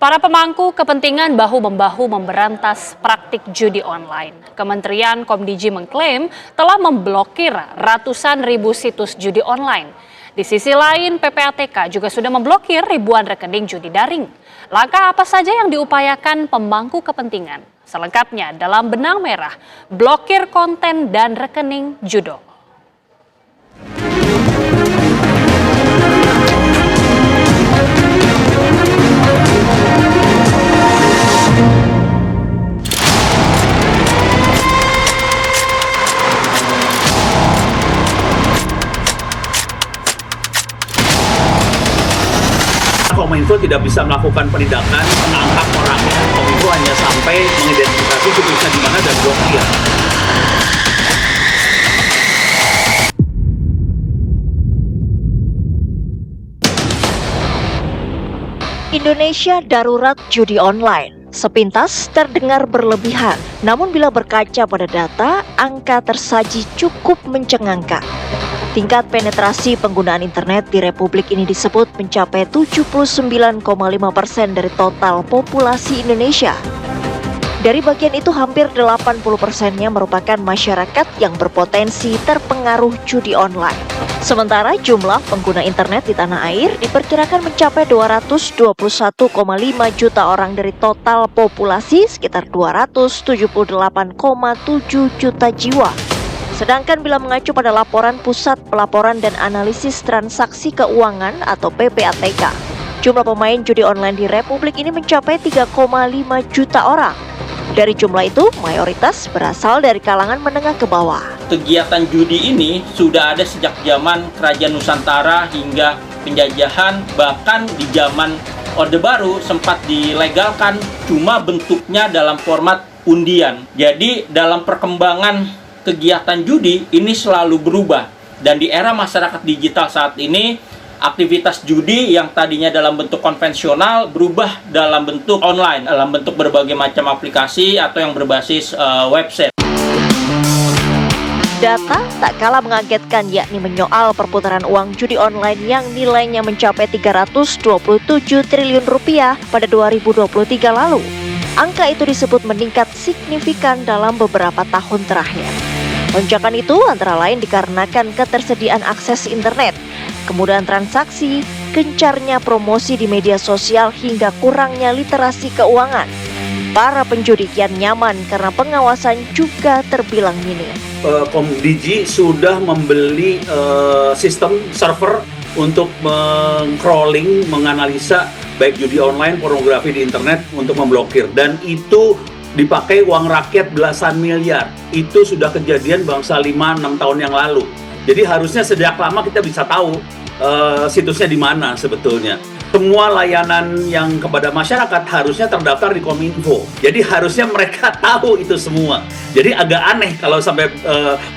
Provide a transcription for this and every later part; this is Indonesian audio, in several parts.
Para pemangku kepentingan bahu-membahu memberantas praktik judi online. Kementerian Komdiji mengklaim telah memblokir ratusan ribu situs judi online. Di sisi lain, PPATK juga sudah memblokir ribuan rekening judi daring. Langkah apa saja yang diupayakan pemangku kepentingan? Selengkapnya dalam Benang Merah, blokir konten dan rekening judo. Kominfo tidak bisa melakukan penindakan menangkap orangnya. Kominfo hanya sampai mengidentifikasi situsnya di mana dan blokir. Indonesia darurat judi online. Sepintas terdengar berlebihan, namun bila berkaca pada data, angka tersaji cukup mencengangkan. Tingkat penetrasi penggunaan internet di Republik ini disebut mencapai 79,5% dari total populasi Indonesia. Dari bagian itu hampir 80%-nya merupakan masyarakat yang berpotensi terpengaruh judi online. Sementara jumlah pengguna internet di tanah air diperkirakan mencapai 221,5 juta orang dari total populasi sekitar 278,7 juta jiwa. Sedangkan bila mengacu pada laporan Pusat Pelaporan dan Analisis Transaksi Keuangan atau PPATK, jumlah pemain judi online di Republik ini mencapai 3,5 juta orang. Dari jumlah itu, mayoritas berasal dari kalangan menengah ke bawah. Kegiatan judi ini sudah ada sejak zaman Kerajaan Nusantara hingga penjajahan, bahkan di zaman Orde Baru sempat dilegalkan, cuma bentuknya dalam format undian. Jadi dalam perkembangan kegiatan judi ini selalu berubah, dan di era masyarakat digital saat ini aktivitas judi yang tadinya dalam bentuk konvensional berubah dalam bentuk online, dalam bentuk berbagai macam aplikasi atau yang berbasis website. Data tak kalah mengagetkan, yakni menyoal perputaran uang judi online yang nilainya mencapai 327 triliun rupiah pada 2023 lalu. Angka itu disebut meningkat signifikan dalam beberapa tahun terakhir. Lonjakan itu antara lain dikarenakan ketersediaan akses internet, kemudahan transaksi, gencarnya promosi di media sosial hingga kurangnya literasi keuangan. Para penjudi kian nyaman karena pengawasan juga terbilang minim. Komdiji sudah membeli sistem server untuk meng-crawling, menganalisa baik judi online, pornografi di internet untuk memblokir, dan itu dipakai uang rakyat belasan miliar. Itu sudah kejadian bangsa 5-6 tahun yang lalu. Jadi harusnya sejak lama kita bisa tahu situsnya di mana sebetulnya. Semua layanan yang kepada masyarakat harusnya terdaftar di Kominfo. Jadi harusnya mereka tahu itu semua. Jadi agak aneh kalau sampai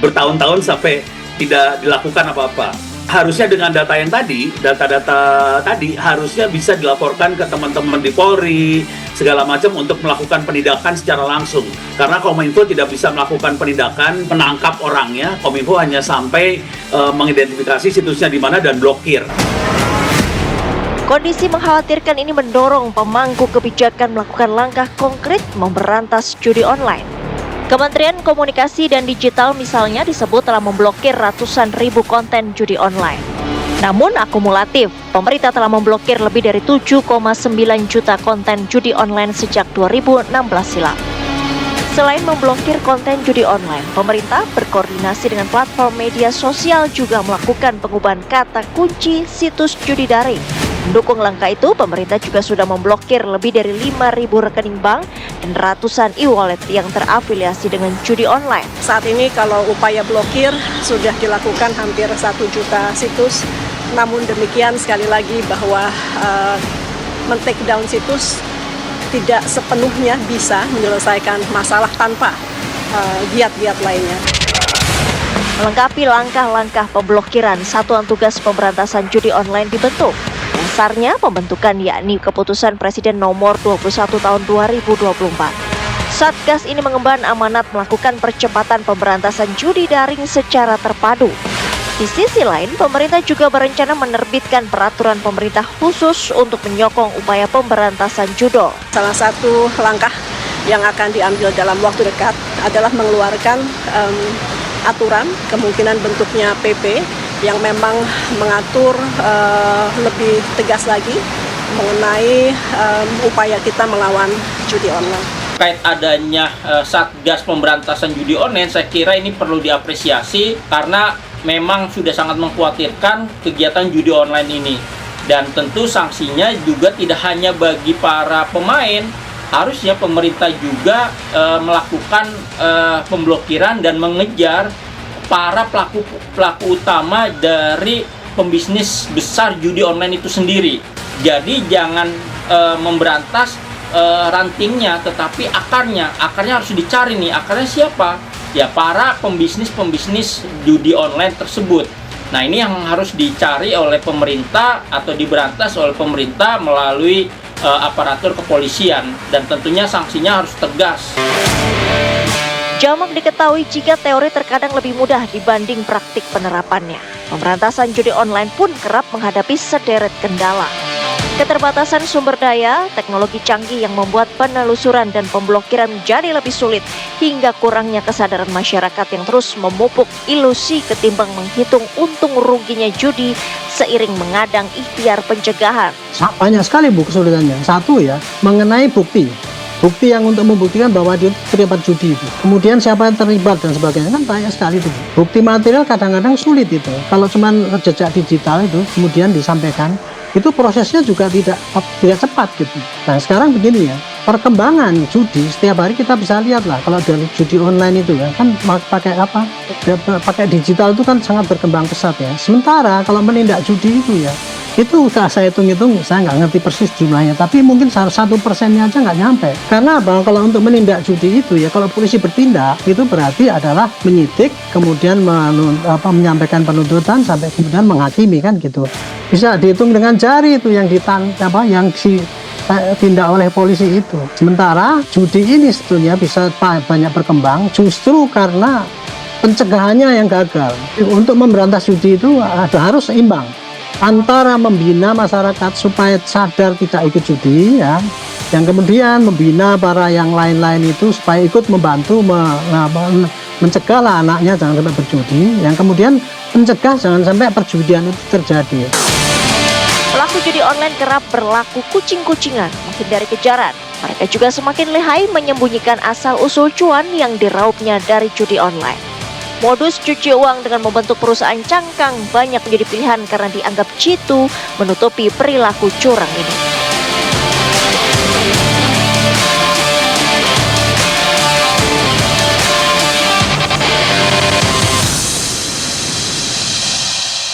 bertahun-tahun sampai tidak dilakukan apa-apa. Harusnya dengan data yang tadi, data-data tadi harusnya bisa dilaporkan ke teman-teman di Polri, segala macam untuk melakukan penindakan secara langsung. Karena Kominfo tidak bisa melakukan penindakan, menangkap orangnya. Kominfo hanya sampai mengidentifikasi situsnya di mana dan blokir. Kondisi mengkhawatirkan ini mendorong pemangku kebijakan melakukan langkah konkret memberantas judi online. Kementerian Komunikasi dan Digital misalnya disebut telah memblokir ratusan ribu konten judi online. Namun akumulatif, pemerintah telah memblokir lebih dari 7,9 juta konten judi online sejak 2016 silam. Selain memblokir konten judi online, pemerintah berkoordinasi dengan platform media sosial juga melakukan pengubahan kata kunci situs judi daring. Mendukung langkah itu, pemerintah juga sudah memblokir lebih dari 5.000 rekening bank dan ratusan e-wallet yang terafiliasi dengan judi online. Saat ini kalau upaya blokir sudah dilakukan hampir 1 juta situs. Namun demikian sekali lagi bahwa men-take down situs tidak sepenuhnya bisa menyelesaikan masalah tanpa giat-giat lainnya. Melengkapi langkah-langkah pemblokiran, Satuan Tugas Pemberantasan Judi Online dibentuk. Dasarnya pembentukan yakni Keputusan Presiden Nomor 21 Tahun 2024. Satgas ini mengemban amanat melakukan percepatan pemberantasan judi daring secara terpadu. Di sisi lain, pemerintah juga berencana menerbitkan peraturan pemerintah khusus untuk menyokong upaya pemberantasan judol. Salah satu langkah yang akan diambil dalam waktu dekat adalah mengeluarkan aturan, kemungkinan bentuknya PP, yang memang mengatur lebih tegas lagi mengenai upaya kita melawan judi online. Terkait adanya Satgas Pemberantasan Judi Online, saya kira ini perlu diapresiasi karena memang sudah sangat mengkhawatirkan kegiatan judi online ini. Dan tentu sanksinya juga tidak hanya bagi para pemain, harusnya pemerintah juga melakukan pemblokiran dan mengejar para pelaku utama dari pembisnis besar judi online itu sendiri. Jadi jangan memberantas rantingnya, tetapi akarnya harus dicari nih. Akarnya siapa? Ya para pembisnis judi online tersebut. Nah, ini yang harus dicari oleh pemerintah atau diberantas oleh pemerintah melalui aparatur kepolisian, dan tentunya sanksinya harus tegas. Jamak diketahui jika teori terkadang lebih mudah dibanding praktik penerapannya. Pemberantasan judi online pun kerap menghadapi sederet kendala. Keterbatasan sumber daya, teknologi canggih yang membuat penelusuran dan pemblokiran menjadi lebih sulit, hingga kurangnya kesadaran masyarakat yang terus memupuk ilusi ketimbang menghitung untung ruginya judi seiring mengadang ikhtiar pencegahan. Banyak sekali Bu kesulitannya. Satu ya, mengenai bukti yang untuk membuktikan bahwa dia terlibat judi itu. Kemudian siapa yang terlibat dan sebagainya, kan banyak sekali itu. Bukti material kadang-kadang sulit itu. Kalau cuma jejak digital itu kemudian disampaikan, itu prosesnya juga tidak cepat gitu. Nah sekarang begini ya, perkembangan judi setiap hari kita bisa lihat lah. Kalau dari judi online itu kan pakai apa? Pakai digital itu kan sangat berkembang pesat ya. Sementara kalau menindak judi itu ya, itu saya hitung-hitung, saya nggak ngerti persis jumlahnya, tapi mungkin 1% aja nggak nyampe. Karena apa? Kalau untuk menindak judi itu ya, kalau polisi bertindak itu berarti adalah menyidik, kemudian menyampaikan penuntutan sampai kemudian menghakimi kan gitu. Bisa dihitung dengan jari itu yang ditindak oleh polisi itu. Sementara judi ini sebetulnya bisa banyak berkembang justru karena pencegahannya yang gagal. Untuk memberantas judi itu harus seimbang antara membina masyarakat supaya sadar tidak ikut judi ya, yang kemudian membina para yang lain-lain itu supaya ikut membantu mencegahlah anaknya jangan sampai berjudi, yang kemudian mencegah jangan sampai perjudian itu terjadi. Pelaku judi online kerap berlaku kucing-kucingan, menghindari kejaran. Mereka juga semakin lihai menyembunyikan asal-usul cuan yang diraupnya dari judi online. Modus cuci uang dengan membentuk perusahaan cangkang banyak menjadi pilihan karena dianggap jitu menutupi perilaku curang ini.